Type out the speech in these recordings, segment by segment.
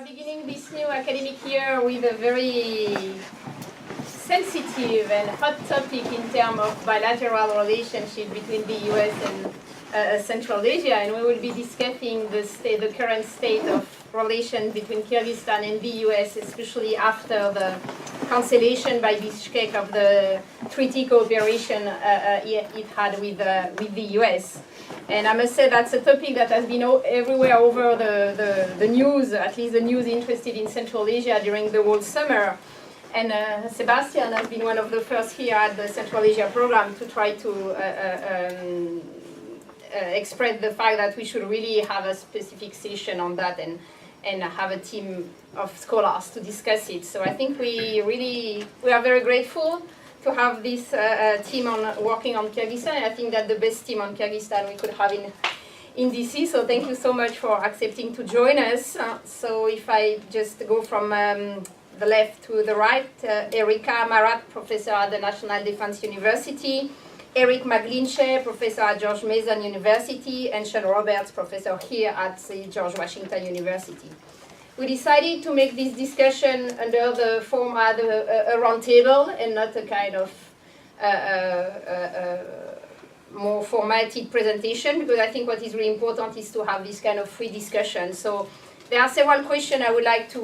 are beginning this new academic year with a very sensitive and hot topic in terms of bilateral relationship between the US and Central Asia, and we will be discussing the current state of relations between Kyrgyzstan and the US, especially after the cancellation by Bishkek of the treaty cooperation it had with the US. And I must say that's a topic that has been everywhere over the news, at least the news interested in Central Asia during the whole summer. And Sebastian has been one of the first here at the Central Asia program to try to express the fact that we should really have a specific session on that and have a team of scholars to discuss it. So I think we are very grateful to have this team working on Kyrgyzstan. I think that the best team on Kyrgyzstan we could have in DC. So thank you so much for accepting to join us. So if I just go from the left to the right, Erica Marat, professor at the National Defense University, Erica McGlinchey, professor at George Mason University, and Sean Roberts, professor here at the George Washington University. We decided to make this discussion under the format of a roundtable and not a kind of more formatted presentation, because I think what is really important is to have this kind of free discussion. So there are several questions I would like to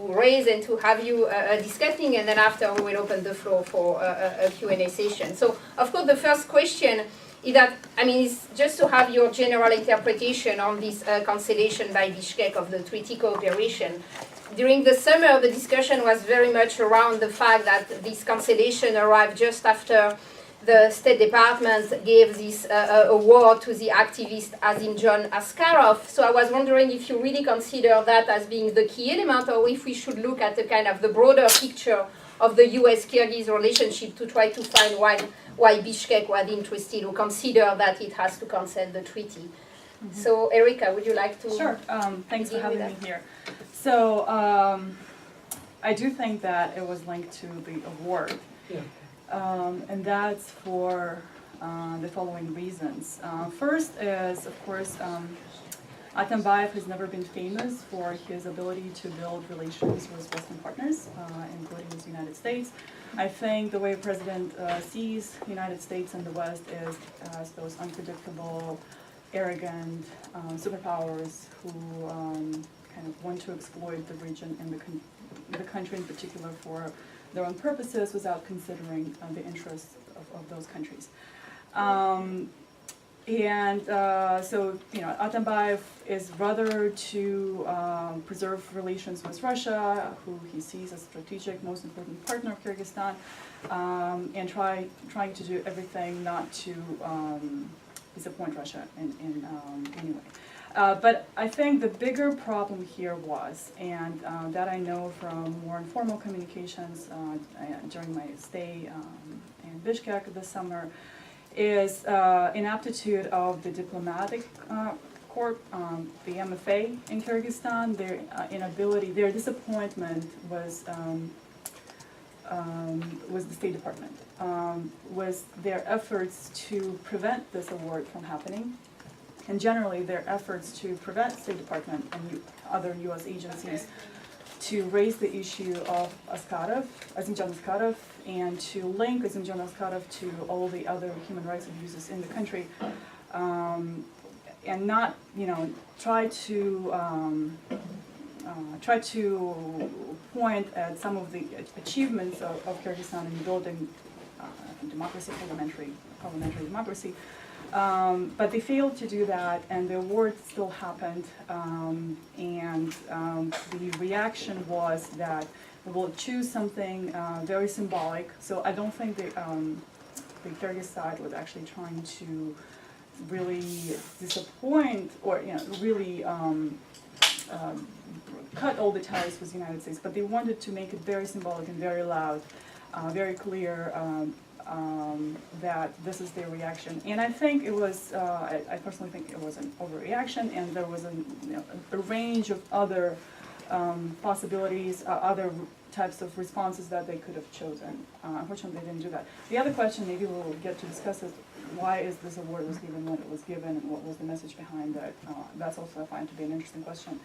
raise and to have you discussing, and then after we will open the floor for a Q&A session. So, of course, the first question is that, it's just to have your general interpretation on this cancellation by Bishkek of the treaty cooperation. During the summer, the discussion was very much around the fact that this cancellation arrived just after the State Department gave this award to the activist Azim John Askarov. So I was wondering if you really consider that as being the key element, or if we should look at the kind of the broader picture of the US-Kyrgyz relationship to try to find why Bishkek was interested or consider that it has to cancel the treaty. Mm-hmm. So Erica, would you like to? Sure. Thanks for having me here. So I do think that it was linked to the award. Yeah. And that's for the following reasons. First is, of course, Atambayev has never been famous for his ability to build relations with Western partners, including the United States. I think the way President sees the United States and the West is as those unpredictable, arrogant superpowers who kind of want to exploit the region and the country in particular for their own purposes without considering the interests of those countries. So, Atambayev is rather to preserve relations with Russia, who he sees as a strategic, most important partner of Kyrgyzstan, and trying to do everything not to disappoint Russia in any way. But I think the bigger problem here was, and that I know from more informal communications during my stay in Bishkek this summer, is inaptitude of the diplomatic corps, the MFA in Kyrgyzstan. Their inability, their disappointment was the State Department, was their efforts to prevent this award from happening. And generally, their efforts to prevent State Department and other U.S. agencies to raise the issue of Azim John Askarov, and to link Azim John Askarov to all the other human rights abuses in the country, and not, try to point at some of the achievements of Kyrgyzstan in building democracy, parliamentary democracy. But they failed to do that, and the award still happened, and the reaction was that we will choose something very symbolic. So I don't think the Kyrgyz side was actually trying to really disappoint or really cut all the ties with the United States, but they wanted to make it very symbolic and very loud, very clear. That this is their reaction, and I think it was. I personally think it was an overreaction, and there was a range of other possibilities, other types of responses that they could have chosen. Unfortunately, they didn't do that. The other question, maybe we'll get to discuss, is why is this award was given when it was given, and what was the message behind that? That's also I find to be an interesting question.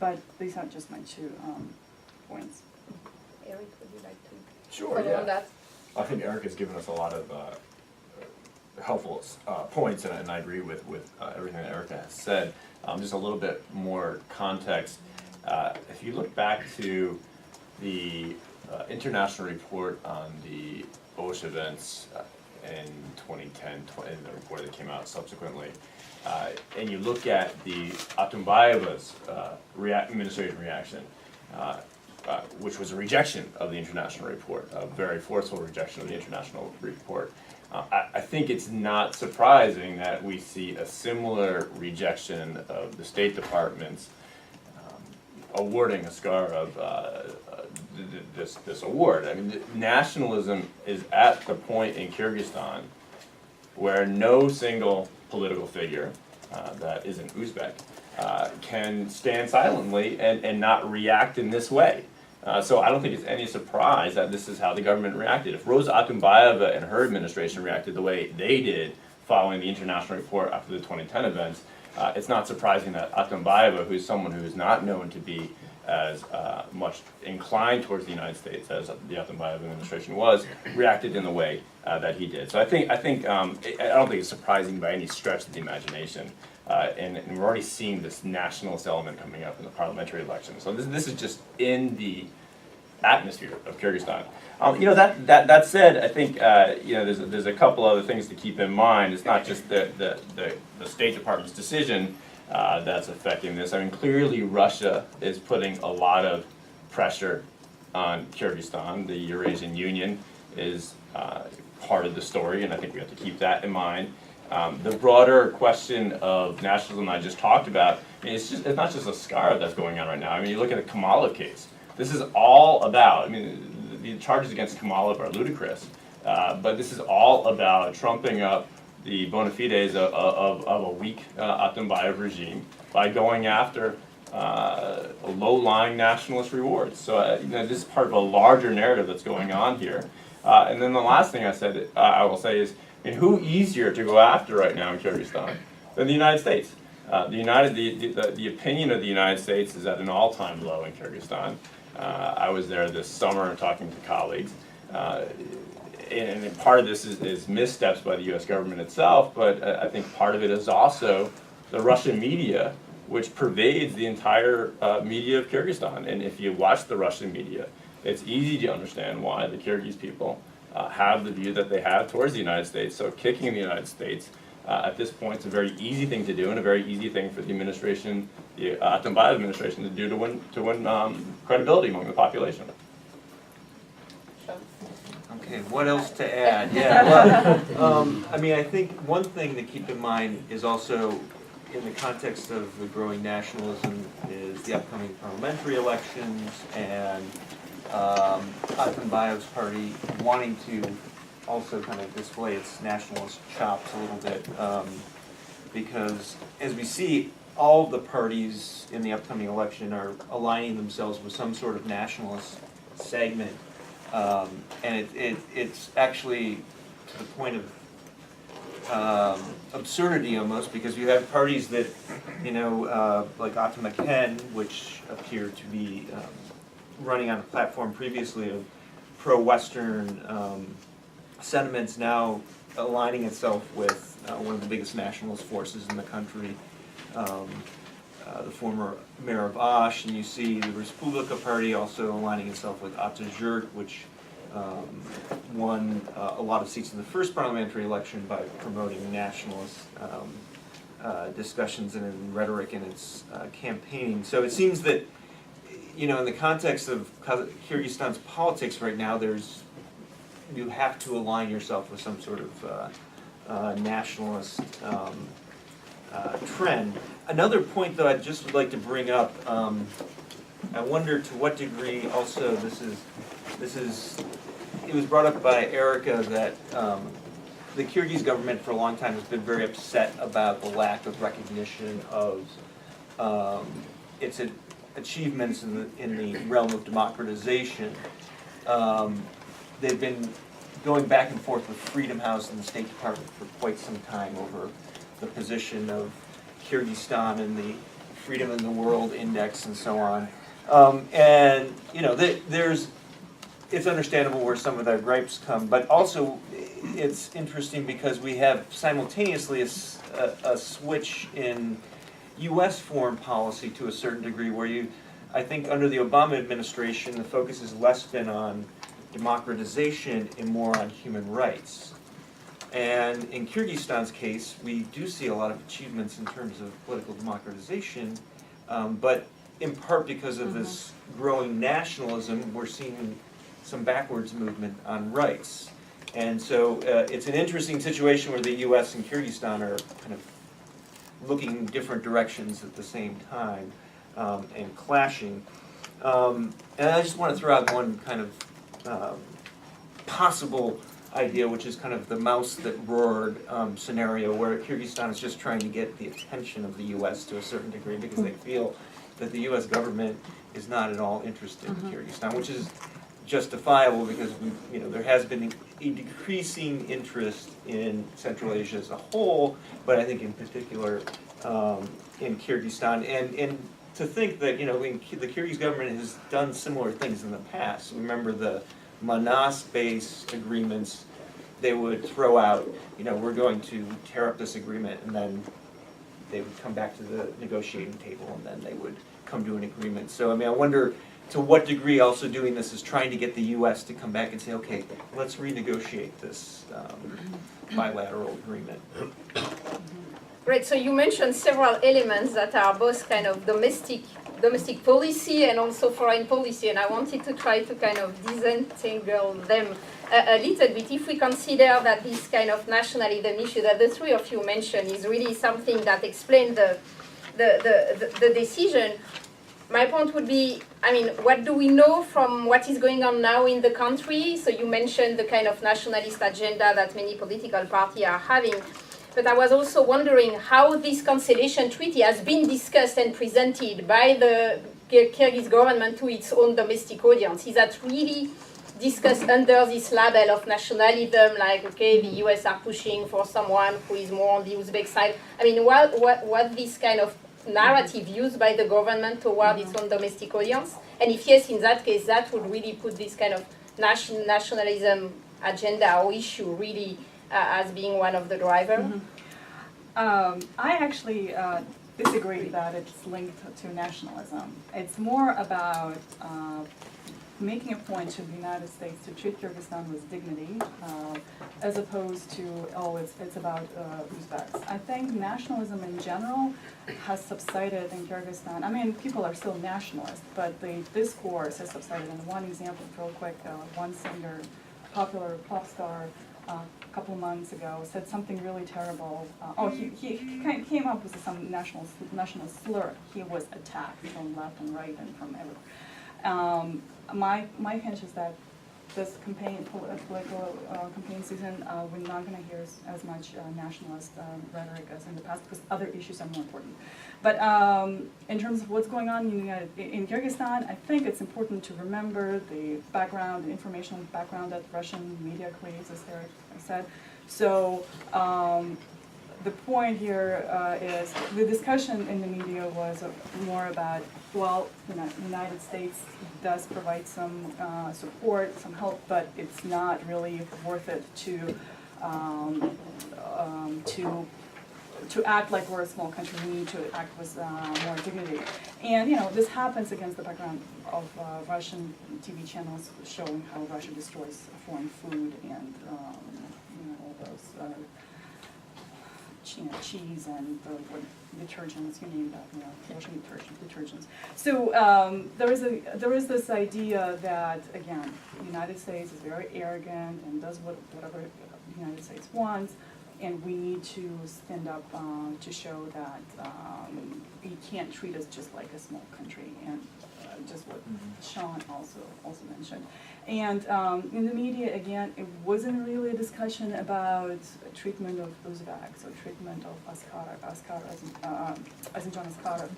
But these are just my two points. Eric, would you like to Sure, follow yeah. on that? I think Erica's given us a lot of helpful points, and I agree with everything that Erica has said. Just a little bit more context. If you look back to the international report on the OSHA events in 2010, and the report that came out subsequently, and you look at the Atambayeva's administration reaction, which was a rejection of the international report, a very forceful rejection of the international report. I think it's not surprising that we see a similar rejection of the State Department's awarding Askarov this award. I mean, nationalism is at the point in Kyrgyzstan where no single political figure that isn't Uzbek can stand silently and not react in this way. So I don't think it's any surprise that this is how the government reacted. If Rosa Atambayeva and her administration reacted the way they did following the international report after the 2010 events, it's not surprising that Atambayeva, who's someone who is not known to be as much inclined towards the United States as the Atambayev administration was, reacted in the way that he did. So I don't think it's surprising by any stretch of the imagination. And we're already seeing this nationalist element coming up in the parliamentary election. So this is just in the atmosphere of Kyrgyzstan. That said, I think there's a couple other things to keep in mind. It's not just the State Department's decision that's affecting this. I mean, clearly Russia is putting a lot of pressure on Kyrgyzstan. The Eurasian Union is part of the story, and I think we have to keep that in mind. The broader question of nationalism I just talked about, I mean, it's not just a scar that's going on right now. I mean, you look at the Kamalov case. This is all about, I mean, the charges against Kamalov are ludicrous, but this is all about trumping up the bona fides of a weak Atambayev regime by going after low-lying nationalist rewards. So this is part of a larger narrative that's going on here. And then the last thing I will say is, I mean, who easier to go after right now in Kyrgyzstan than the United States? The opinion of the United States is at an all-time low in Kyrgyzstan. I was there this summer talking to colleagues. And part of this is missteps by the U.S. government itself, but I think part of it is also the Russian media, which pervades the entire media of Kyrgyzstan. And if you watch the Russian media, it's easy to understand why the Kyrgyz people have the view that they have towards the United States. So kicking the United States at this point is a very easy thing to do, and a very easy thing for the administration, the Atambayev administration, to do to win credibility among the population. Okay, what else to add? Yeah, well, I mean, I think one thing to keep in mind is also, in the context of the growing nationalism, is the upcoming parliamentary elections and Atambayev's party wanting to also kind of display its nationalist chops a little bit, because as we see, all the parties in the upcoming election are aligning themselves with some sort of nationalist segment. And it's actually to the point of absurdity almost, because you have parties that, like Atamaken, which appeared to be running on a platform previously of pro-Western sentiments, now aligning itself with one of the biggest nationalist forces in the country, the former mayor of Osh, and you see the Respublika Party also aligning itself with Atatürk, which won a lot of seats in the first parliamentary election by promoting nationalist discussions and rhetoric in its campaigning. So it seems that, in the context of Kyrgyzstan's politics right now, you have to align yourself with some sort of nationalist trend. Another point, though, I just would like to bring up. I wonder to what degree also it was brought up by Erica that the Kyrgyz government for a long time has been very upset about the lack of recognition of its achievements in the realm of democratization. They've been going back and forth with Freedom House and the State Department for quite some time over the position of Kyrgyzstan in the Freedom in the World Index and so on. And, you know, it's understandable where some of their gripes come, but also it's interesting because we have simultaneously a switch in US foreign policy to a certain degree where I think under the Obama administration, the focus has less been on democratization and more on human rights. And in Kyrgyzstan's case, we do see a lot of achievements in terms of political democratization, but in part because of this growing nationalism, we're seeing some backwards movement on rights. And so it's an interesting situation where the US and Kyrgyzstan are kind of looking in different directions at the same time and clashing. And I just want to throw out one kind of possible idea, which is kind of the mouse that roared scenario, where Kyrgyzstan is just trying to get the attention of the US to a certain degree because they feel that the US government is not at all interested in Kyrgyzstan, which is justifiable because there has been a decreasing interest in Central Asia as a whole, but I think in particular in Kyrgyzstan. And to think that the Kyrgyz government has done similar things in the past. Remember the Manas-based agreements, they would throw out, we're going to tear up this agreement, and then they would come back to the negotiating table, and then they would come to an agreement. So, I wonder to what degree also doing this is trying to get the U.S. to come back and say, okay, let's renegotiate this bilateral agreement. Great, so you mentioned several elements that are both kind of domestic policy and also foreign policy, and I wanted to try to kind of disentangle them a little bit. If we consider that this kind of nationalism issue that the three of you mentioned is really something that explains the decision, my point would be, what do we know from what is going on now in the country? So you mentioned the kind of nationalist agenda that many political parties are having. But I was also wondering how this conciliation treaty has been discussed and presented by the Kyrgyz government to its own domestic audience. Is that really discussed under this label of nationalism, like, okay, the US are pushing for someone who is more on the Uzbek side? What this kind of narrative used by the government toward its own domestic audience? And if yes, in that case, that would really put this kind of nationalism agenda or issue really as being one of the drivers? I actually disagree that it's linked to nationalism. It's more about making a point to the United States to treat Kyrgyzstan with dignity, as opposed to, it's about Uzbeks. I think nationalism in general has subsided in Kyrgyzstan. People are still nationalist, but the discourse has subsided. And one example, real quick, one singer, popular pop star, a couple months ago, said something really terrible. He came up with some national slur. He was attacked from left and right and from everywhere. My hunch is that this political campaign season, we're not going to hear as much nationalist rhetoric as in the past because other issues are more important. But in terms of what's going on in Kyrgyzstan, I think it's important to remember the background, the informational background that Russian media creates, as Eric said. So the point here is the discussion in the media was more about, the United States does provide some support, some help, but it's not really worth it to act like we're a small country. We need to act with more dignity. And this happens against the background of Russian TV channels showing how Russia destroys foreign food and all those cheese and detergents, you name that, washing detergents. So there is this idea that, again, the United States is very arrogant and does whatever the United States wants, and we need to stand up to show that you can't treat us just like a small country, and just what Sean also mentioned. And in the media, again, it wasn't really a discussion about treatment of Uzbeks or treatment of Azinjan Askarov,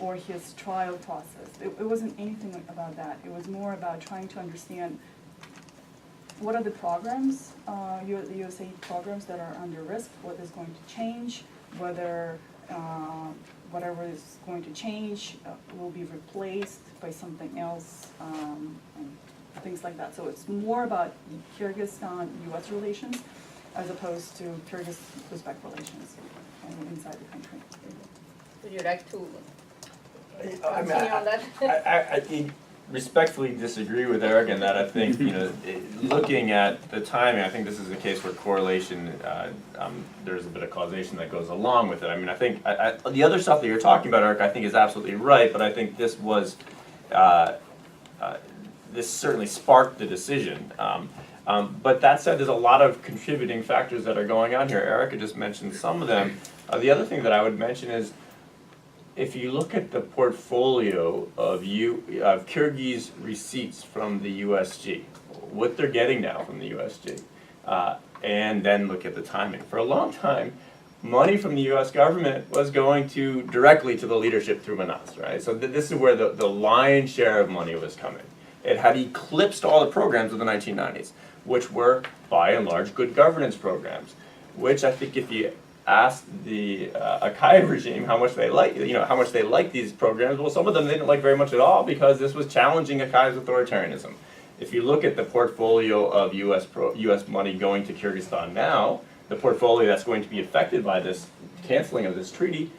or his trial process. It wasn't anything about that. It was more about trying to understand what are the programs, the USAID programs that are under risk, what is going to change, whether whatever is going to change will be replaced by something else, and things like that. So it's more about Kyrgyzstan-US relations as opposed to Kyrgyz-Uzbek relations inside the country. Would you like to I mean, continue on that? I respectfully disagree with Erica in that I think, looking at the timing, I think this is a case where correlation, there's a bit of causation that goes along with it. I mean, I think the other stuff that you're talking about, Erica, I think is absolutely right, but I think this was, this certainly sparked the decision. But that said, there's a lot of contributing factors that are going on here. Erica just mentioned some of them. The other thing that I would mention is, if you look at the portfolio of Kyrgyz receipts from the USG, what they're getting now from the USG, and then look at the timing. For a long time, money from the US government was going directly to the leadership through Manas, right? So this is where the lion's share of money was coming. It had eclipsed all the programs of the 1990s, which were, by and large, good governance programs, which I think if you asked the Akayev regime how much they liked these programs, well, some of them they didn't like very much at all because this was challenging Akayev's authoritarianism. If you look at the portfolio of U.S. money going to Kyrgyzstan now, the portfolio that's going to be affected by this canceling of this treaty,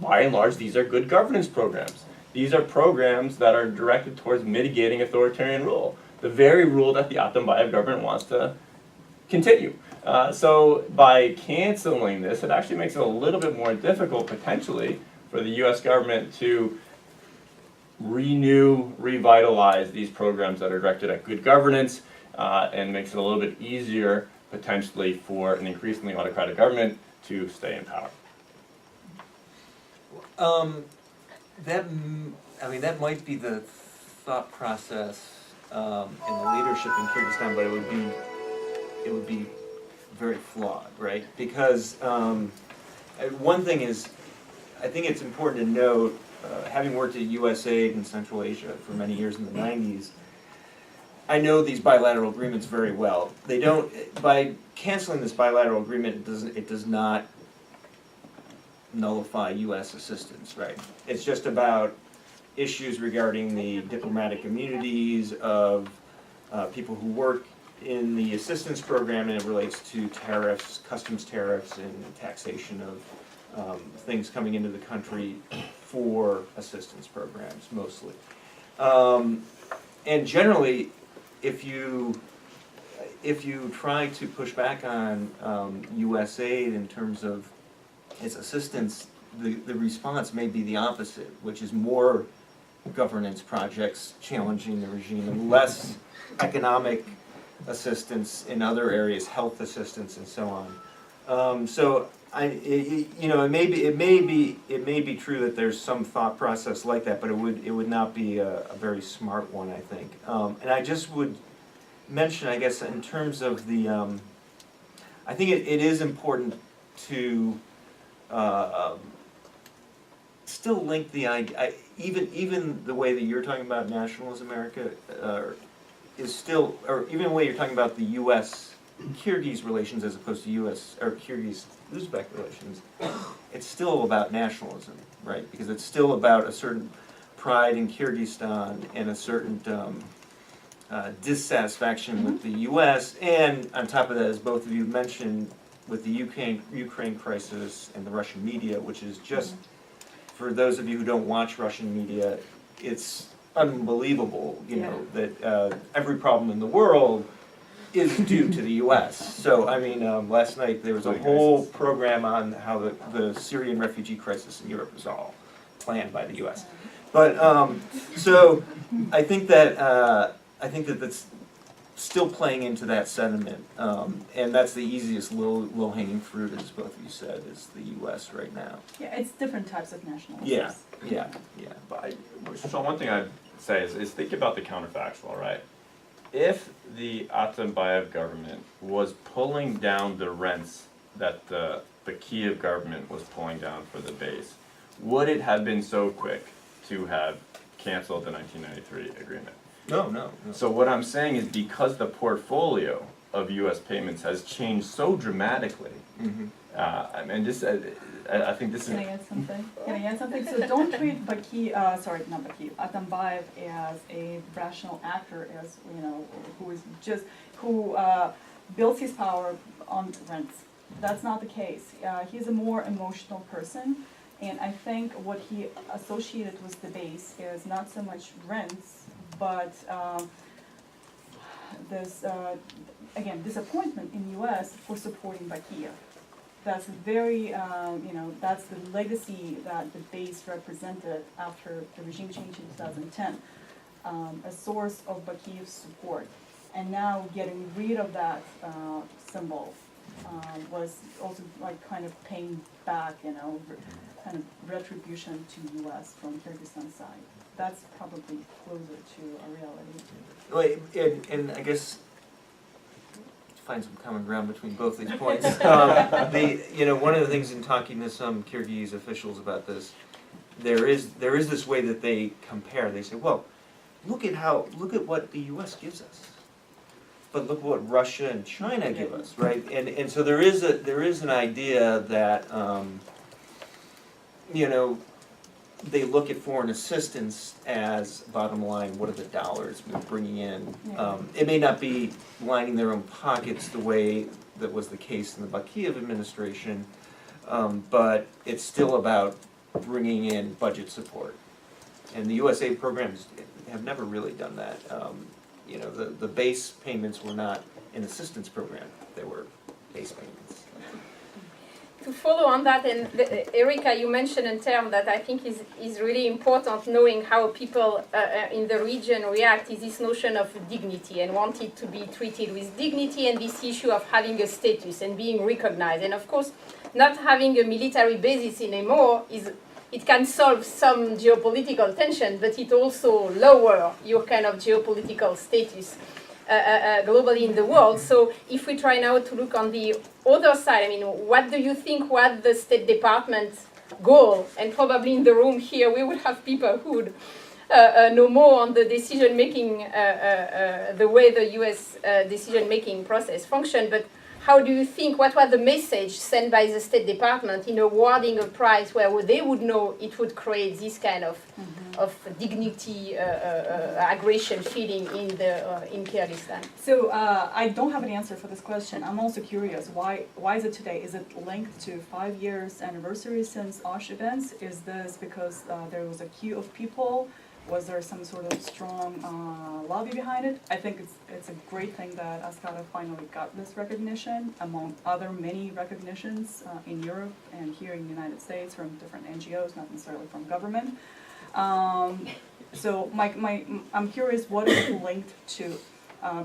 by and large, these are good governance programs. These are programs that are directed towards mitigating authoritarian rule, the very rule that the Atambayev government wants to continue. So by canceling this, it actually makes it a little bit more difficult, potentially, for the U.S. government to revitalize these programs that are directed at good governance, and makes it a little bit easier, potentially, for an increasingly autocratic government to stay in power. That might be the thought process in the leadership in Kyrgyzstan, but it would be very flawed, right? Because one thing is, I think it's important to note, having worked at USAID in Central Asia for many years in the 90s, I know these bilateral agreements very well. They don't, by canceling this bilateral agreement, it does not nullify U.S. assistance, right? It's just about issues regarding the diplomatic immunities of people who work in the assistance program, and it relates to tariffs, customs tariffs, and taxation of things coming into the country for assistance programs, mostly. And generally, if you try to push back on USAID in terms of its assistance, the response may be the opposite, which is more governance projects challenging the regime and less economic assistance in other areas, health assistance and so on. So it may be true that there's some thought process like that, but it would not be a very smart one, I think. And I just would mention, I guess, in terms of the, I think it is important to still link the idea, even the way that you're talking about nationalism, America, is still, or even the way you're talking about the US-Kyrgyz relations as opposed to US or Kyrgyz-Uzbek relations, it's still about nationalism, right? Because it's still about a certain pride in Kyrgyzstan and a certain dissatisfaction with the US, and on top of that, as both of you mentioned, with the Ukraine crisis and the Russian media, which is just, for those of you who don't watch Russian media, it's unbelievable, that every problem in the world is due to the U.S. So, I mean, last night there was a whole program on how the Syrian refugee crisis in Europe was all planned by the U.S. But, so, I think that that's still playing into that sentiment, and that's the easiest low-hanging fruit, as both of you said, is the U.S. right now. Yeah, it's different types of nationalism. Yeah. But so one thing I'd say is think about the counterfactual, right? If the Atambayev government was pulling down the rents that the Kiev government was pulling down for the base, would it have been so quick to have canceled the 1993 agreement? No. So what I'm saying is, because the portfolio of US payments has changed so dramatically. I mean, just, I think this is. Can I add something? Can I add something? So don't treat Atambayev as a rational actor, as, you know, who builds his power on rents. That's not the case. He's a more emotional person, and I think what he associated with the base is not so much rents, but this, again, disappointment in US for supporting Bakiyev. That's very, that's the legacy that the base represented after the regime change in 2010, a source of Bakiyev's support. And now getting rid of that symbol was also like kind of paying back, kind of retribution to US from Kyrgyzstan side. That's probably closer to a reality. Well, and I guess find some common ground between both these points. One of the things in talking to some Kyrgyz officials about this, there is this way that they compare. They say, well, look at what the U.S. gives us, but look what Russia and China give us, right? And so there is an idea that they look at foreign assistance as bottom line, what are the dollars we're bringing in? It may not be lining their own pockets the way that was the case in the Bakiyev administration, but it's still about bringing in budget support. And the USAID programs have never really done that. The base payments were not an assistance program, they were base payments. To follow on that, and Erica, you mentioned a term that I think is really important, knowing how people in the region react, is this notion of dignity and wanting to be treated with dignity, and this issue of having a status and being recognized. And of course, not having a military basis anymore it can solve some geopolitical tension, but it also lower your kind of geopolitical status globally in the world. So if we try now to look on the other side, I mean, what do you think was the State Department's goal? And probably in the room here, we would have people who would know more on the decision-making, the way the US decision-making process functioned. But how do you think, what was the message sent by the State Department in awarding a prize where they would know it would create this kind of dignity, aggression feeling in Kyrgyzstan? So I don't have an answer for this question. I'm also curious, why is it today? Is it linked to 5 years anniversary since Osh events? Is this because there was a queue of people? Was there some sort of strong lobby behind it? I think it's a great thing that Askhata finally got this recognition, among other many recognitions in Europe and here in the United States from different NGOs, not necessarily from government. So I'm curious what is it linked to,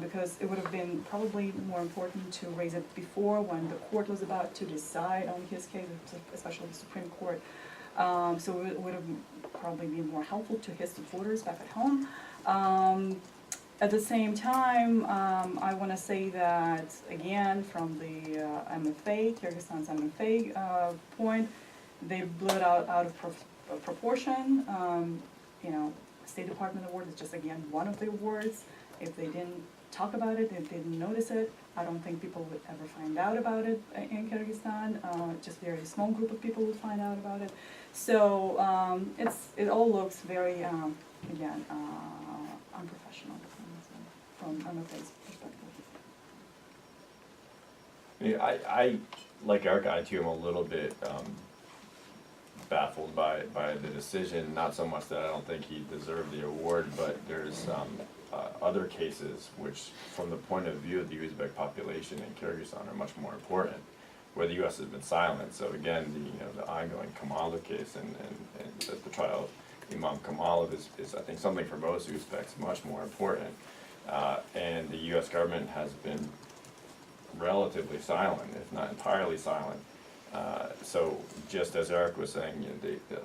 because it would have been probably more important to raise it before, when the court was about to decide on his case, especially the Supreme Court. So it would have probably been more helpful to his supporters back at home. At the same time, I want to say that, again, from the MFA, Kyrgyzstan's MFA point, they blew it out of proportion. State Department award is just, again, one of the awards. If they didn't talk about it, if they didn't notice it, I don't think people would ever find out about it in Kyrgyzstan. Just a very small group of people would find out about it. So it all looks very, again, unprofessional from MFA's perspective. I like Erica, I too am a little bit baffled by the decision. Not so much that I don't think he deserved the award, but there's other cases which, from the point of view of the Uzbek population in Kyrgyzstan, are much more important, where the U.S. has been silent. So again, the ongoing Kamalov case and the trial of Imam Kamalov is I think something for most Uzbeks much more important. And the U.S. government has been relatively silent, if not entirely silent. So just as Eric was saying,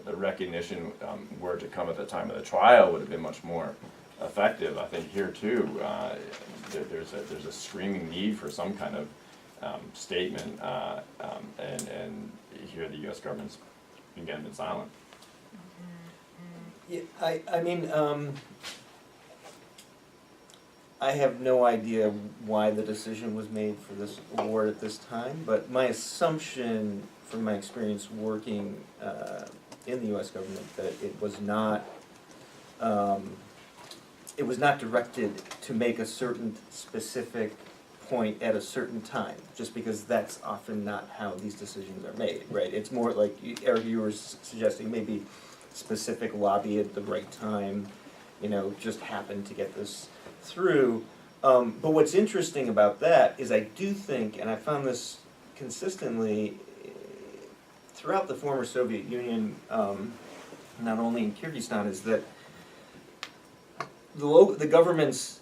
the recognition were to come at the time of the trial would have been much more effective. I think here too, there's a screaming need for some kind of statement, and here the U.S. government's again been silent. Yeah, I mean, I have no idea why the decision was made for this award at this time, but my assumption from my experience working in the U.S. government that it was not directed to make a certain specific point at a certain time, just because that's often not how these decisions are made, right? It's more like, Erica, you were suggesting maybe specific lobby at the right time, you know, just happened to get this through. But what's interesting about that is I do think, and I found this consistently throughout the former Soviet Union, not only in Kyrgyzstan, is that the governments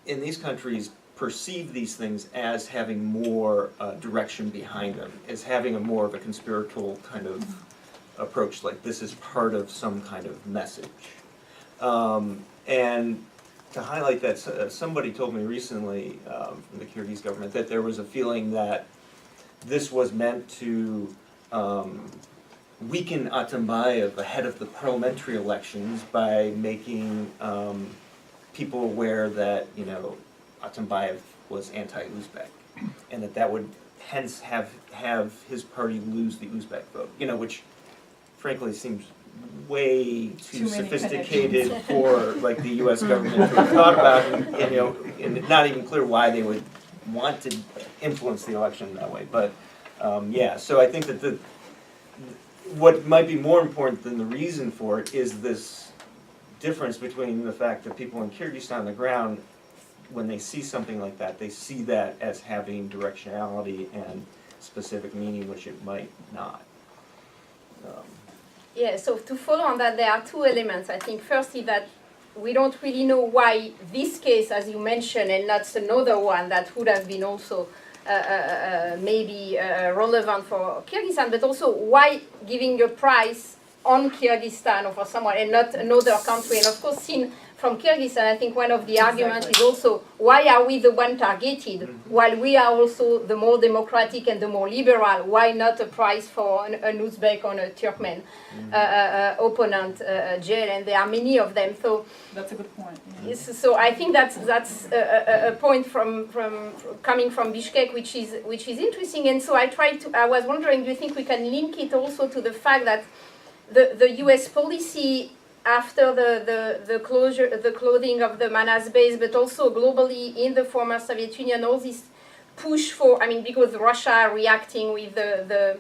in these countries perceive these things as having more direction behind them, as having a more of a conspiratorial kind of approach, like this is part of some kind of message. And to highlight that, somebody told me recently from the Kyrgyz government that there was a feeling that this was meant to weaken Atambayev ahead of the parliamentary elections by making people aware that, you know, Atambayev was anti-Uzbek, and that would hence have his party lose the Uzbek vote, you know, which frankly seems way too sophisticated for like the U.S. government to have thought about, and you know, and not even clear why they would want to influence the election that way. But yeah, so I think that what might be more important than the reason for it is this difference between the fact that people in Kyrgyzstan on the ground, when they see something like that, they see that as having directionality and specific meaning, which it might not. Yeah, so to follow on that, there are two elements. I think firstly that we don't really know why this case, as you mentioned, and not another one that would have been also maybe relevant for Kyrgyzstan, but also why giving a prize on Kyrgyzstan or for someone and not another country. And of course, seen from Kyrgyzstan, I think one of the arguments is also, why are we the one targeted, while we are also the more democratic and the more liberal? Why not a prize for an Uzbek or a Turkmen opponent jail? And there are many of them. So That's a good point. Yeah. yes, so I think that's a point from coming from Bishkek, which is interesting. And so I was wondering, do you think we can link it also to the fact that the U.S. policy after the closing of the Manas base, but also globally in the former Soviet Union, all this push for, I mean, because Russia reacting with the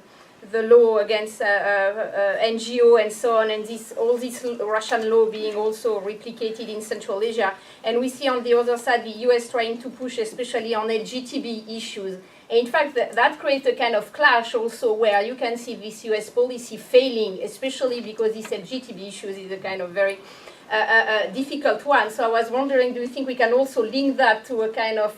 law against NGO and so on, and all this Russian law being also replicated in Central Asia. And we see on the other side the US trying to push especially on LGTB issues. In fact, that creates a kind of clash also where you can see this US policy failing, especially because this LGTB issues is a kind of very difficult one. So I was wondering, do you think we can also link that to a kind of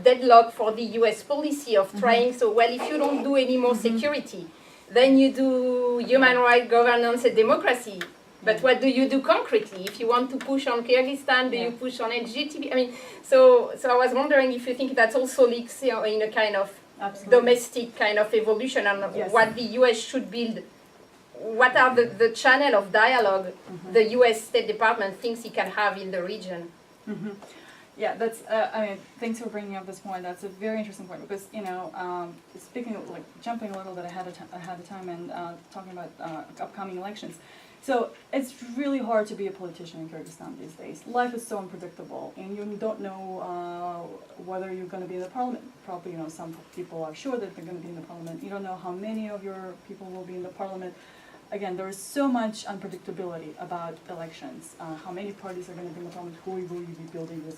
deadlock for the US policy of trying, so well, if you don't do any more security, then you do human rights, governance, and democracy. But what do you do concretely? If you want to push on Kyrgyzstan, do you push on LGTB? I mean, so I was wondering if you think that's also leaks, you know, in a kind of domestic kind of evolution on what the US should build. What are the channel of dialogue the US State Department thinks it can have in the region? Yeah, that's, I mean, thanks for bringing up this point. That's a very interesting point because, you know, speaking of, like, jumping a little bit ahead of time and talking about upcoming elections. So it's really hard to be a politician in Kyrgyzstan these days. Life is so unpredictable, and you don't know whether you're going to be in the parliament. Probably, you know, some people are sure that they're going to be in the parliament. You don't know how many of your people will be in the parliament. Again, there is so much unpredictability about elections. How many parties are going to be in the parliament? Who will you be building this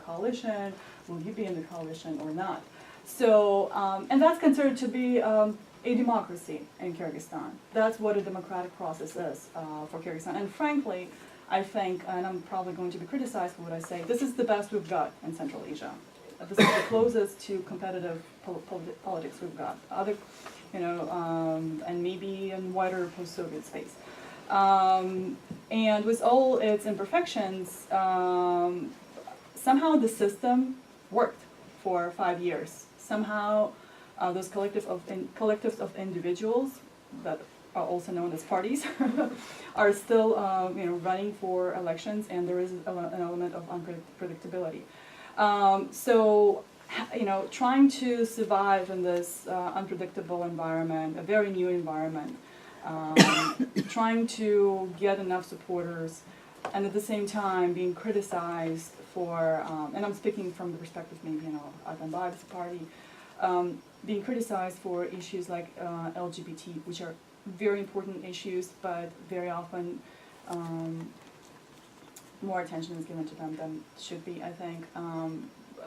coalition? Will you be in the coalition or not? So, and that's considered to be a democracy in Kyrgyzstan. That's what a democratic process is for Kyrgyzstan. And frankly, I think, and I'm probably going to be criticized for what I say, this is the best we've got in Central Asia. This is the closest to competitive politics we've got. Other, you know, and maybe in wider post-Soviet space. And with all its imperfections, somehow the system worked for 5 years. Somehow those collectives of individuals that are also known as parties, are still running for elections, and there is an element of unpredictability. So trying to survive in this unpredictable environment, a very new environment, trying to get enough supporters, and at the same time being criticized for, and I'm speaking from the perspective maybe, Atambayev's party, being criticized for issues like LGBT, which are very important issues, but very often more attention is given to them than should be, I think,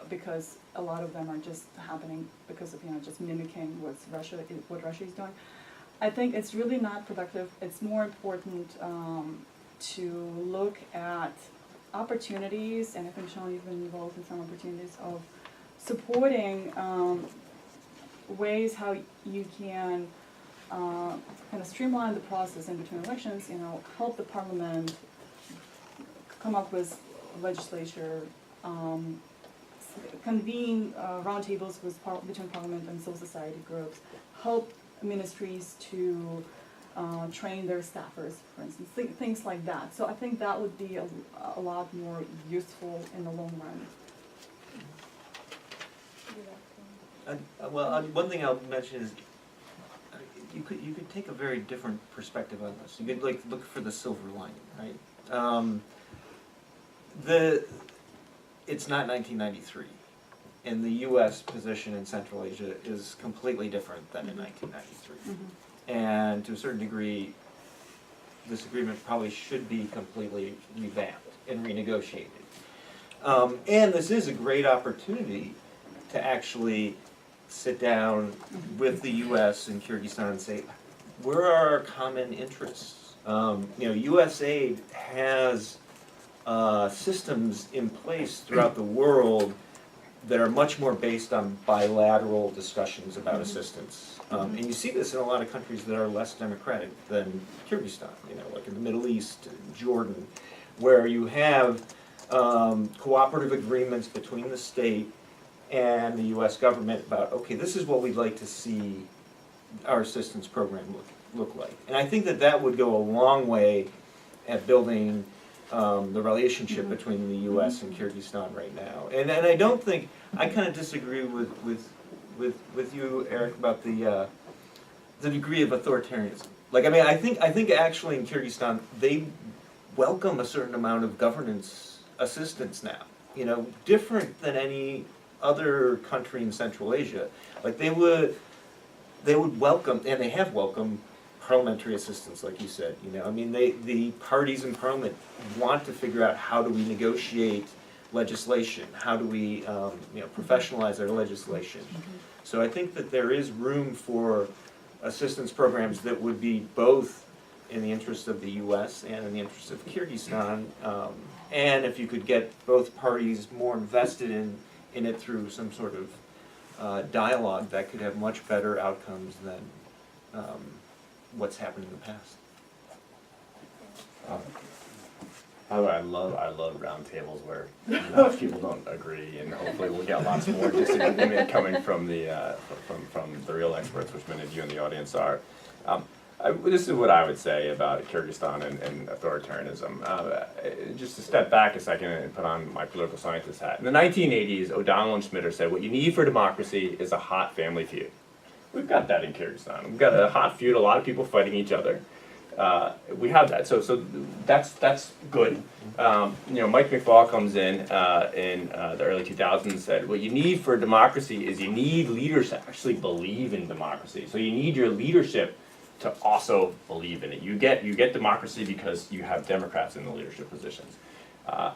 because a lot of them are just happening because of just mimicking what Russia is doing. I think it's really not productive. It's more important to look at opportunities, and I think Sean, you've been involved in some opportunities of supporting ways how you can kind of streamline the process in between elections, help the parliament come up with legislature, convene roundtables between parliament and civil society groups, help ministries to train their staffers, for instance, things like that. So I think that would be a lot more useful in the long run. One thing I'll mention is you could take a very different perspective on this. You could look for the silver lining, right? It's not 1993, and the U.S. position in Central Asia is completely different than in 1993. Mm-hmm. And to a certain degree, this agreement probably should be completely revamped and renegotiated. And this is a great opportunity to actually sit down with the U.S. and Kyrgyzstan and say, where are our common interests? U.S. aid has systems in place throughout the world that are much more based on bilateral discussions about assistance. And you see this in a lot of countries that are less democratic than Kyrgyzstan, like in the Middle East, Jordan, where you have cooperative agreements between the state and the U.S. government about, okay, this is what we'd like to see our assistance program look like. And I think that would go a long way at building the relationship between the U.S. and Kyrgyzstan right now. And I don't think, I kind of disagree with you, Eric, about the degree of authoritarianism. I think actually in Kyrgyzstan, they welcome a certain amount of governance assistance now, different than any other country in Central Asia. They would welcome, and they have welcomed, parliamentary assistance, like you said. The parties in parliament want to figure out how do we negotiate legislation, how do we professionalize our legislation. So I think that there is room for assistance programs that would be both in the interest of the U.S. and in the interest of Kyrgyzstan, and if you could get both parties more invested in it through some sort of dialogue, that could have much better outcomes than what's happened in the past. I love roundtables where people don't agree, and hopefully we'll get lots more disagreement coming from the real experts, which many of you in the audience are. This is what I would say about Kyrgyzstan and authoritarianism. Just to step back a second and put on my political scientist hat. In the 1980s, O'Donnell and Schmitter said, what you need for democracy is a hot family feud. We've got that in Kyrgyzstan. We've got a hot feud, a lot of people fighting each other. We have that, so that's good. Mike McFaul comes in the early 2000s and said, what you need for democracy is you need leaders to actually believe in democracy. So you need your leadership to also believe in it. You get democracy because you have Democrats in the leadership positions. I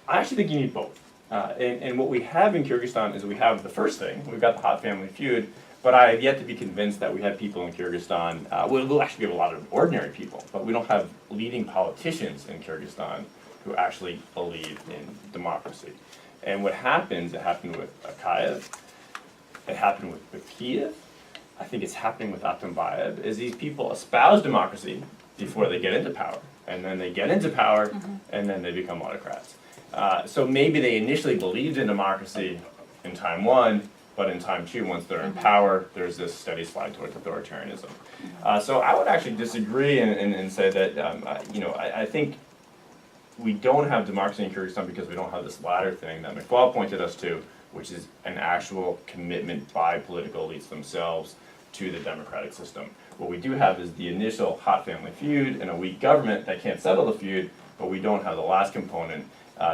actually think you need both. And what we have in Kyrgyzstan is we have the first thing, we've got the hot family feud, but I have yet to be convinced that we have people in Kyrgyzstan, we'll actually have a lot of ordinary people, but we don't have leading politicians in Kyrgyzstan who actually believe in democracy. And what happens, it happened with Akayev, it happened with Kiev, I think it's happening with Atambayev, is these people espouse democracy before they get into power. And then they get into power, and then they become autocrats. So maybe they initially believed in democracy in time one, but in time too, once they're in power, there's this steady slide towards authoritarianism. So I would actually disagree and say that, I think we don't have democracy in Kyrgyzstan because we don't have this latter thing that McFaul pointed us to, which is an actual commitment by political elites themselves to the democratic system. What we do have is the initial hot family feud and a weak government that can't settle the feud, but we don't have the last component,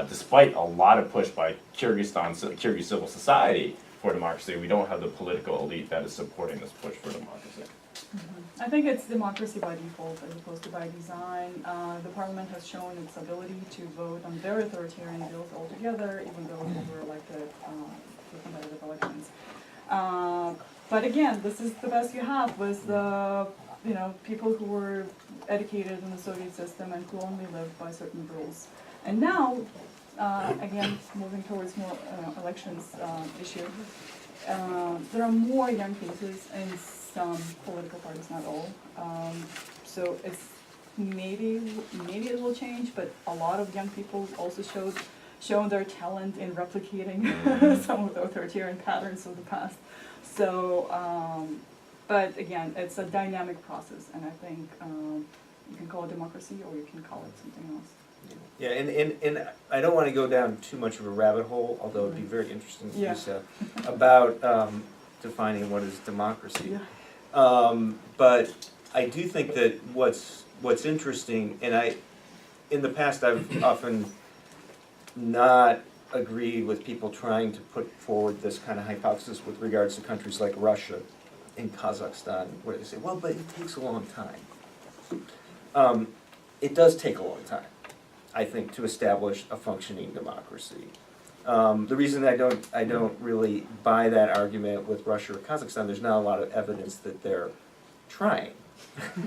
despite a lot of push by Kyrgyz civil society for democracy. We don't have the political elite that is supporting this push for democracy. I think it's democracy by default as opposed to by design. The parliament has shown its ability to vote on very authoritarian bills altogether, even though they were elected for competitive elections. But again, this is the best you have with the people who were educated in the Soviet system and who only lived by certain rules. And now, again, moving towards more elections issue, there are more young faces in some political parties, not all. So it's maybe it will change, but a lot of young people also shown their talent in replicating some of the authoritarian patterns of the past. So, but again, it's a dynamic process, and I think you can call it democracy or you can call it something else. Yeah, and I don't want to go down too much of a rabbit hole, although it'd be very interesting to do so, about defining what is democracy. Yeah. But I do think that what's interesting, and in the past I've often not agreed with people trying to put forward this kind of hypothesis with regards to countries like Russia and Kazakhstan, where they say, well, but it takes a long time. It does take a long time, I think, to establish a functioning democracy. The reason I don't really buy that argument with Russia or Kazakhstan, there's not a lot of evidence that they're trying.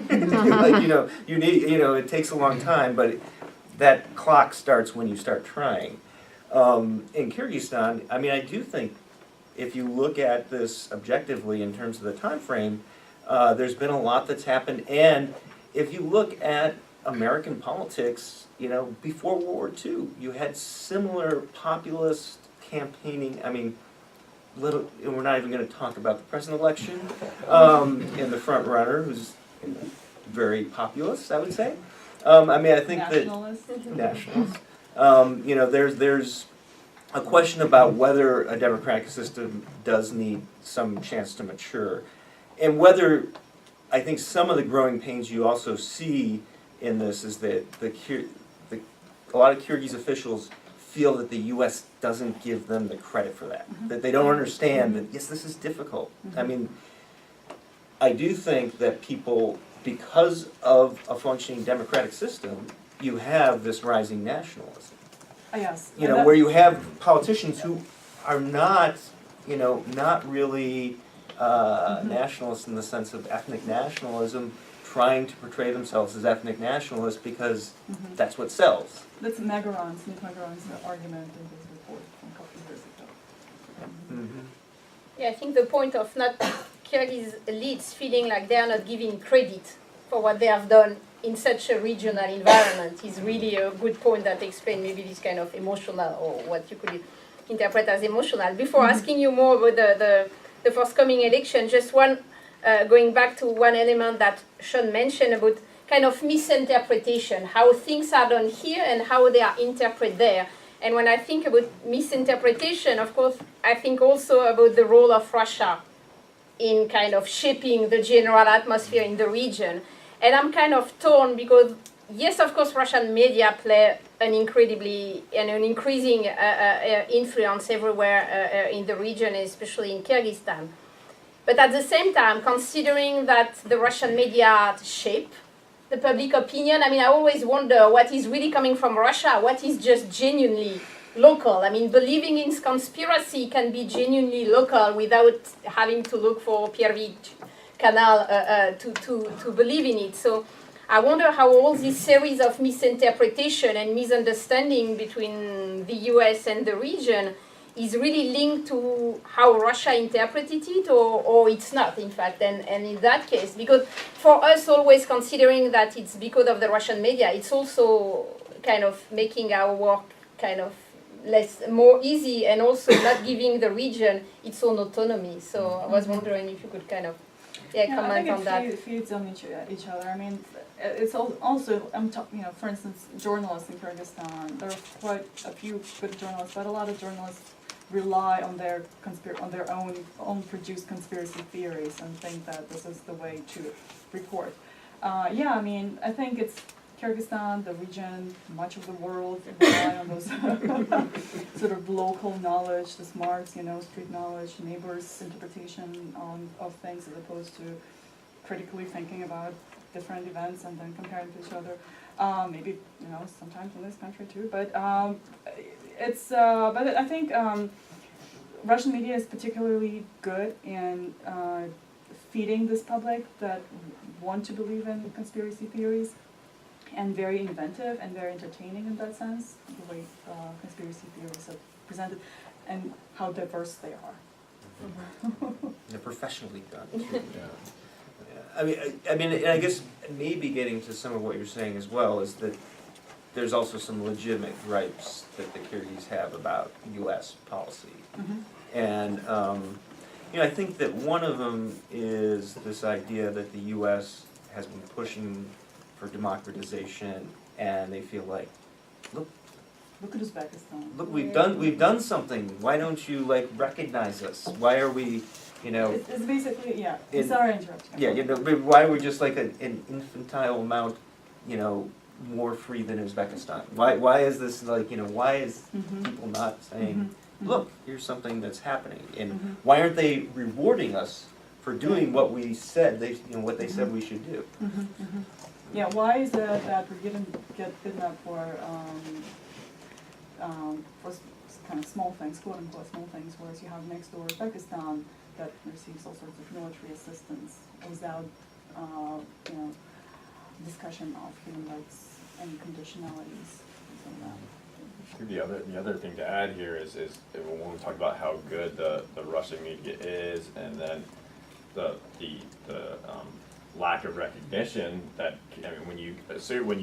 It takes a long time, but that clock starts when you start trying. In Kyrgyzstan, I do think if you look at this objectively in terms of the time frame, there's been a lot that's happened, and if you look at American politics, before World War II, you had similar populist campaigning. We're not even going to talk about the present election, and the front runner, who's very populist, I would say. I think Nationalist. that nationalist. There's a question about whether a democratic system does need some chance to mature, and whether I think some of the growing pains you also see in this is that a lot of Kyrgyz officials feel that the U.S. doesn't give them the credit for that, that they don't understand that, yes, this is difficult. I do think that people, because of a functioning democratic system, you have this rising nationalism. Yes. Where you have politicians who are not really nationalists in the sense of ethnic nationalism, trying to portray themselves as ethnic nationalists because that's what sells. That's Magoran's argument in his report from a couple of years ago. Yeah, I think the point of not Kyrgyz elites feeling like they are not giving credit for what they have done in such a regional environment is really a good point that explains maybe this kind of emotional, or what you could interpret as emotional. Before asking you more about the forthcoming election, just one, going back to one element that Sean mentioned about kind of misinterpretation, how things are done here and how they are interpreted there. And when I think about misinterpretation, of course, I think also about the role of Russia in kind of shaping the general atmosphere in the region. And I'm kind of torn because, yes, of course, Russian media play an increasing influence everywhere in the region, especially in Kyrgyzstan. But at the same time, considering that the Russian media shape the public opinion, I always wonder what is really coming from Russia, what is just genuinely local. Believing in conspiracy can be genuinely local without having to look for Pierre Canal to believe in it. So I wonder how all this series of misinterpretation and misunderstanding between the US and the region is really linked to how Russia interpreted it, or it's not, in fact. And in that case, because for us always considering that it's because of the Russian media, it's also kind of making our work kind of more easy, and also not giving the region its own autonomy. So I was wondering if you could kind of comment on that. I think it feeds on each other. I mean, it's also, for instance, journalists in Kyrgyzstan. There are quite a few good journalists, but a lot of journalists rely on their own produced conspiracy theories and think that this is the way to report. I mean, I think it's Kyrgyzstan, the region, much of the world rely on those sort of local knowledge, the smarts, street knowledge, neighbors' interpretation of things, as opposed to critically thinking about different events and then comparing to each other. Maybe sometimes in this country too, but but I think Russian media is particularly good in feeding this public that want to believe in conspiracy theories, and very inventive and very entertaining in that sense, the way conspiracy theories are presented and how diverse they are. They're professionally done. I mean, and I guess maybe getting to some of what you're saying as well is that there's also some legitimate gripes that the Kyrgyz have about U.S. policy. And I think that one of them is this idea that the U.S. has been pushing for democratization, and they feel like, look at Uzbekistan. Look, we've done something. Why don't you recognize us? Why are we, It's basically sorry to interrupt. but why are we just like an infantile amount, more free than Uzbekistan? Why is this why is people not saying, look, here's something that's happening, and why aren't they rewarding us for doing what we said what they said we should do? Yeah, why is it that we get kidnapped for kind of small things, quote unquote small things, whereas you have next door Uzbekistan that receives all sorts of military assistance without discussion of human rights and conditionalities and that. The other thing to add here is when we talk about how good the Russian media is, and then the lack of recognition that, when you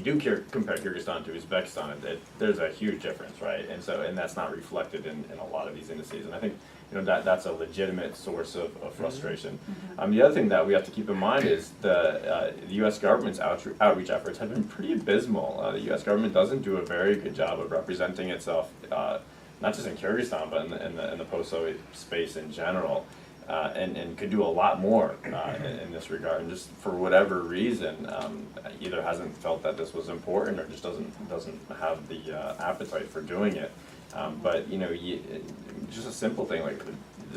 do compare Kyrgyzstan to Uzbekistan, there's a huge difference, right? And that's not reflected in a lot of these indices. And I think that's a legitimate source of frustration. The other thing that we have to keep in mind is the U.S. government's outreach efforts have been pretty abysmal. The U.S. government doesn't do a very good job of representing itself, not just in Kyrgyzstan, but in the post-Soviet space in general. And could do a lot more in this regard, and just for whatever reason, either hasn't felt that this was important, or just doesn't have the appetite for doing it. But just a simple thing like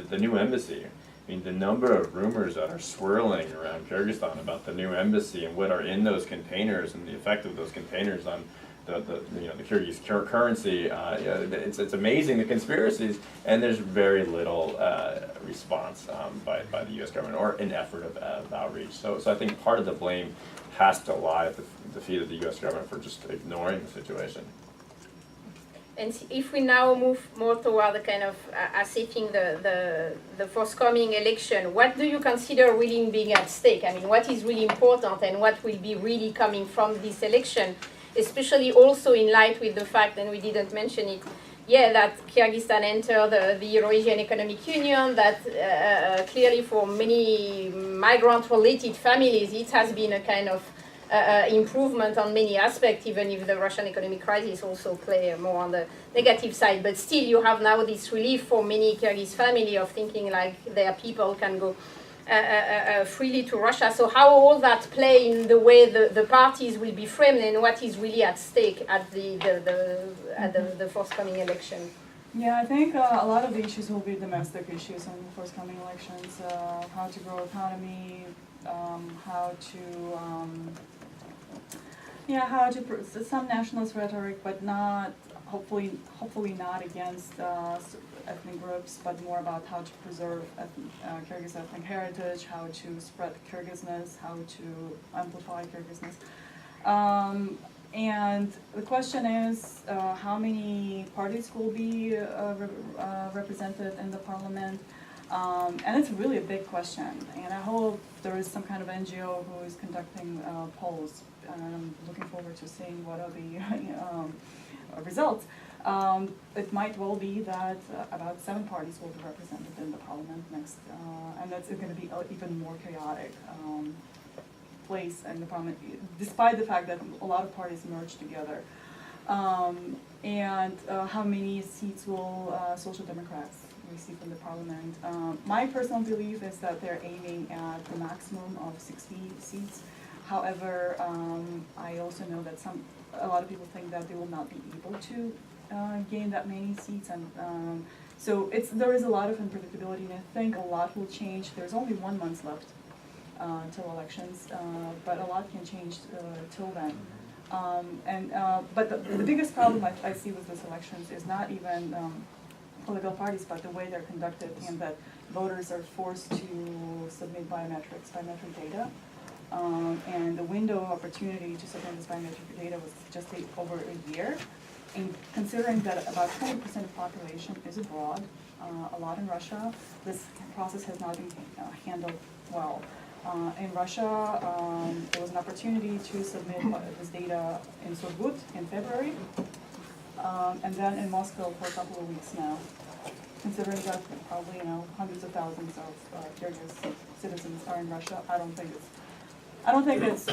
the new embassy. I mean, the number of rumors that are swirling around Kyrgyzstan about the new embassy and what are in those containers and the effect of those containers on the Kyrgyz currency. It's amazing, the conspiracies, and there's very little response by the U.S. government or an effort of outreach. So I think part of the blame has to lie at the feet of the U.S. government for just ignoring the situation. And if we now move more toward the kind of assessing the forthcoming election, what do you consider really being at stake? I mean, what is really important and what will be really coming from this election? Especially also in light with the fact, and we didn't mention it, that Kyrgyzstan entered the Eurasian Economic Union, that clearly for many migrant-related families, it has been a kind of improvement on many aspects, even if the Russian economic crisis also play more on the negative side. But still, you have now this relief for many Kyrgyz family of thinking like their people can go freely to Russia. So how all that play in the way the parties will be framed, and what is really at stake at the forthcoming election? Yeah, I think a lot of the issues will be domestic issues in the forthcoming elections. How to grow economy, how to some nationalist rhetoric, but not hopefully not against ethnic groups, but more about how to preserve Kyrgyz ethnic heritage, how to spread Kyrgyzness, how to amplify Kyrgyzness. And the question is how many parties will be represented in the parliament. And it's really a big question, and I hope there is some kind of NGO who is conducting polls, and I'm looking forward to seeing what are the results. It might well be that about 7 parties will be represented in the parliament next, and that's going to be an even more chaotic place in the parliament, despite the fact that a lot of parties merge together. And how many seats will Social Democrats receive in the parliament? My personal belief is that they're aiming at the maximum of 60 seats. However, I also know that a lot of people think that they will not be able to gain that many seats, and so there is a lot of unpredictability, and I think a lot will change. There's only 1 month left till elections, but a lot can change till then. But the biggest problem I see with these elections is not even political parties, but the way they're conducted, and that voters are forced to submit biometric data. And the window of opportunity to submit this biometric data was just over a year. And considering that about 20% of the population is abroad, a lot in Russia, this process has not been handled well. In Russia, there was an opportunity to submit this data in Surgut in February, and then in Moscow for a couple of weeks now. Considering that probably hundreds of thousands of Kyrgyz citizens are in Russia, I don't think it's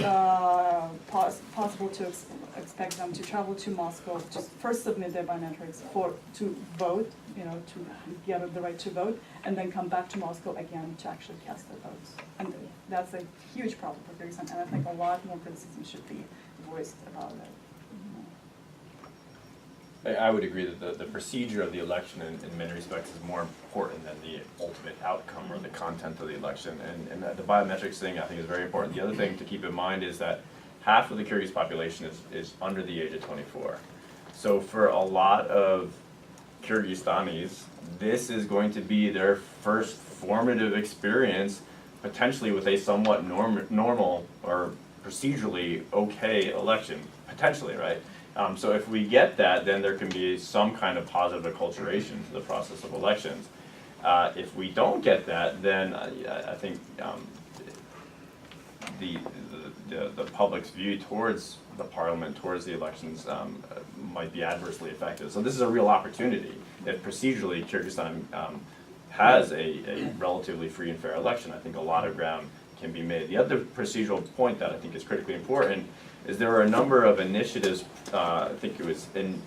possible to expect them to travel to Moscow, just first submit their biometrics to vote, to get the right to vote, and then come back to Moscow again to actually cast their votes. And that's a huge problem for Kyrgyzstan, and I think a lot more criticism should be voiced about it. I would agree that the procedure of the election in many respects is more important than the ultimate outcome or the content of the election. And the biometrics thing I think is very important. The other thing to keep in mind is that half of the Kyrgyz population is under the age of 24. So for a lot of Kyrgyzstanis, this is going to be their first formative experience, potentially with a somewhat normal or procedurally okay election, potentially, right? So if we get that, then there can be some kind of positive acculturation to the process of elections. If we don't get that, then I think the public's view towards the parliament, towards the elections, might be adversely affected. So this is a real opportunity. If procedurally Kyrgyzstan has a relatively free and fair election, I think a lot of ground can be made. The other procedural point that I think is critically important is there were a number of initiatives, I think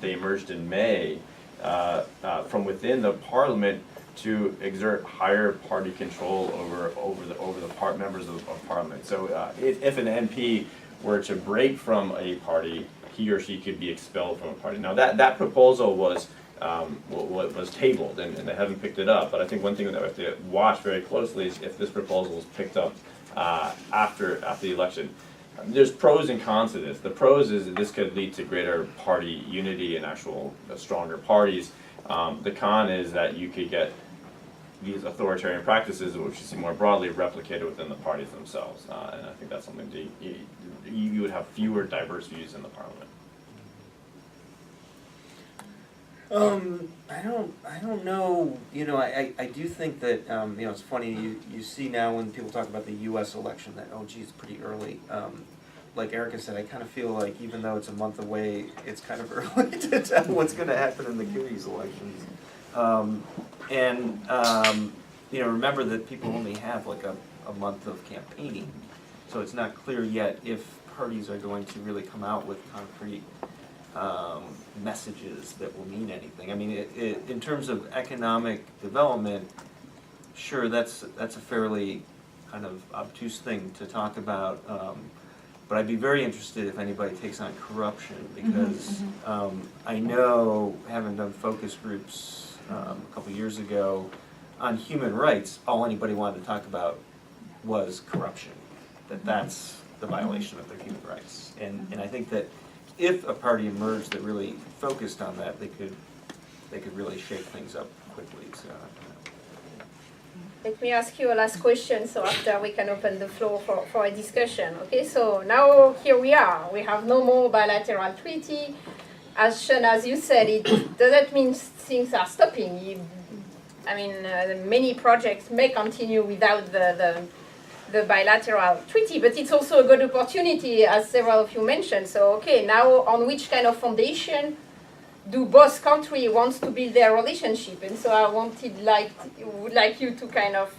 they emerged in May, from within the parliament to exert higher party control over the members of parliament. So if an MP were to break from a party, he or she could be expelled from a party. Now that proposal was tabled and they haven't picked it up, but I think one thing that we have to watch very closely is if this proposal is picked up after the election. There's pros and cons to this. The pros is that this could lead to greater party unity and actual stronger parties. The con is that you could get these authoritarian practices, which you see more broadly, replicated within the parties themselves. And I think that's something you would have fewer diverse views in the parliament. I don't know. I do think that it's funny. You see now when people talk about the U.S. election that it's pretty early. Like Erica said, I kind of feel like even though it's a month away, it's kind of early to tell what's going to happen in the Kyrgyz elections. Remember that people only have like a month of campaigning, so it's not clear yet if parties are going to really come out with concrete messages that will mean anything. I mean, in terms of economic development, sure, that's a fairly kind of obtuse thing to talk about. But I'd be very interested if anybody takes on corruption, because I know, having done focus groups a couple years ago on human rights, all anybody wanted to talk about was corruption. That's the violation of their human rights. And I think that if a party emerged that really focused on that, they could really shake things up quickly. So. Let me ask you a last question, so after we can open the floor for a discussion. Okay, so now here we are. We have no more bilateral treaty. As Sean, as you said, it doesn't mean things are stopping. Many projects may continue without the bilateral treaty, but it's also a good opportunity, as several of you mentioned. So, okay, now on which kind of foundation do both countries wants to build their relationship? And so I would like you to kind of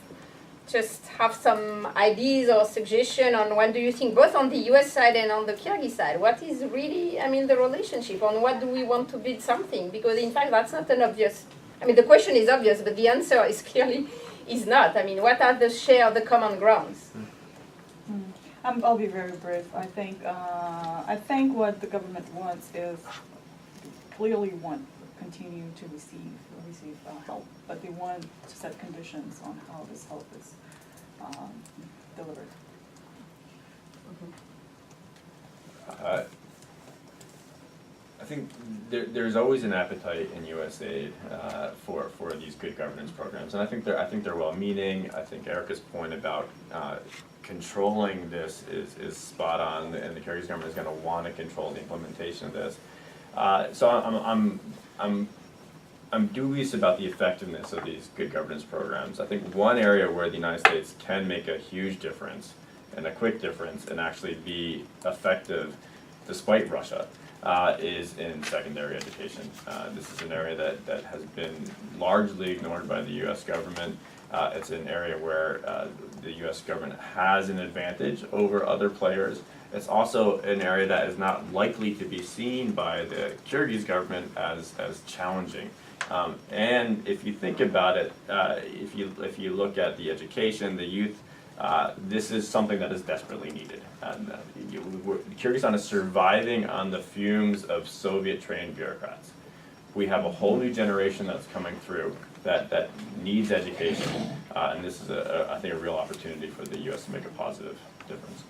just have some ideas or suggestion on what do you think, both on the US side and on the Kyrgyz side, what is really, the relationship, on what do we want to build something? Because in fact, that's not an obvious, the question is obvious, but the answer is clearly is not. What are the common grounds? I'll be very brief. I think what the government wants is clearly want to continue to receive help, but they want to set conditions on how this help is delivered. I think there's always an appetite in USAID for these good governance programs, and I think they're well-meaning. I think Erica's point about controlling this is spot on, and the Kyrgyz government is going to want to control the implementation of this. So I'm dubious about the effectiveness of these good governance programs. I think one area where the United States can make a huge difference, and a quick difference, and actually be effective despite Russia, is in secondary education. This is an area that has been largely ignored by the US government. It's an area where the US government has an advantage over other players. It's also an area that is not likely to be seen by the Kyrgyz government as challenging. And if you think about it, if you look at the education, the youth, this is something that is desperately needed. And Kyrgyzstan is surviving on the fumes of Soviet-trained bureaucrats. We have a whole new generation that's coming through that needs education, and this is, I think, a real opportunity for the U.S. to make a positive difference.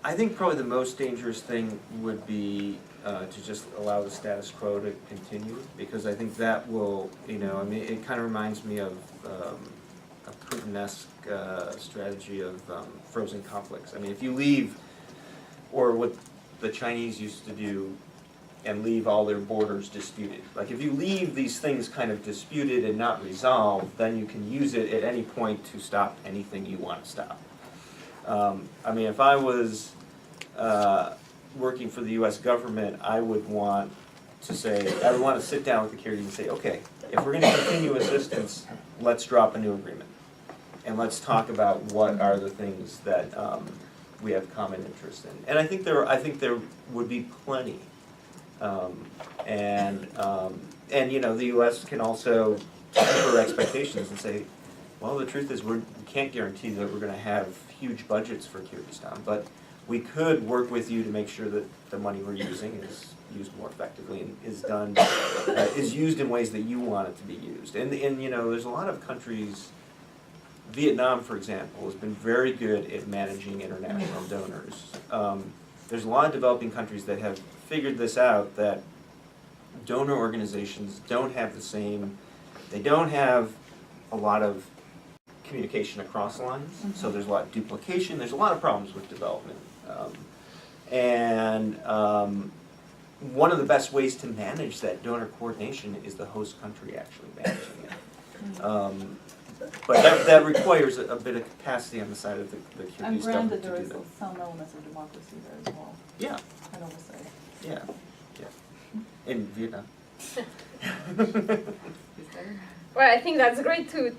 I think probably the most dangerous thing would be to just allow the status quo to continue, because I think that will, it kind of reminds me of a Putin-esque strategy of frozen conflicts. If you leave, or what the Chinese used to do, and leave all their borders disputed. Like if you leave these things kind of disputed and not resolved, then you can use it at any point to stop anything you want to stop. If I was working for the US government, I would want to sit down with the Kyrgyz and say, okay, if we're going to continue assistance, let's drop a new agreement. And let's talk about what are the things that we have common interest in. And I think there would be plenty. The U.S. can also temper expectations and say, well, the truth is we can't guarantee that we're going to have huge budgets for Kyrgyzstan, but we could work with you to make sure that the money we're using is used more effectively and is used in ways that you want it to be used. And there's a lot of countries. Vietnam, for example, has been very good at managing international donors. There's a lot of developing countries that have figured this out, that donor organizations don't have they don't have a lot of communication across lines, so there's a lot of duplication, there's a lot of problems with development. One of the best ways to manage that donor coordination is the host country actually managing it. But that requires a bit of capacity on the side of the Kyrgyz And government granted, to there do is that. some elements of democracy there as well. Yeah, I'd always say. yeah. In Vietnam. Well, I think that's great to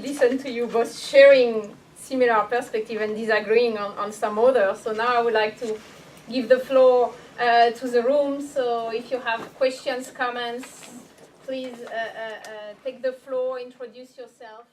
listen to you both sharing similar perspective and disagreeing on some others. So now I would like to give the floor to the room. So if you have questions, comments, please take the floor, introduce yourself.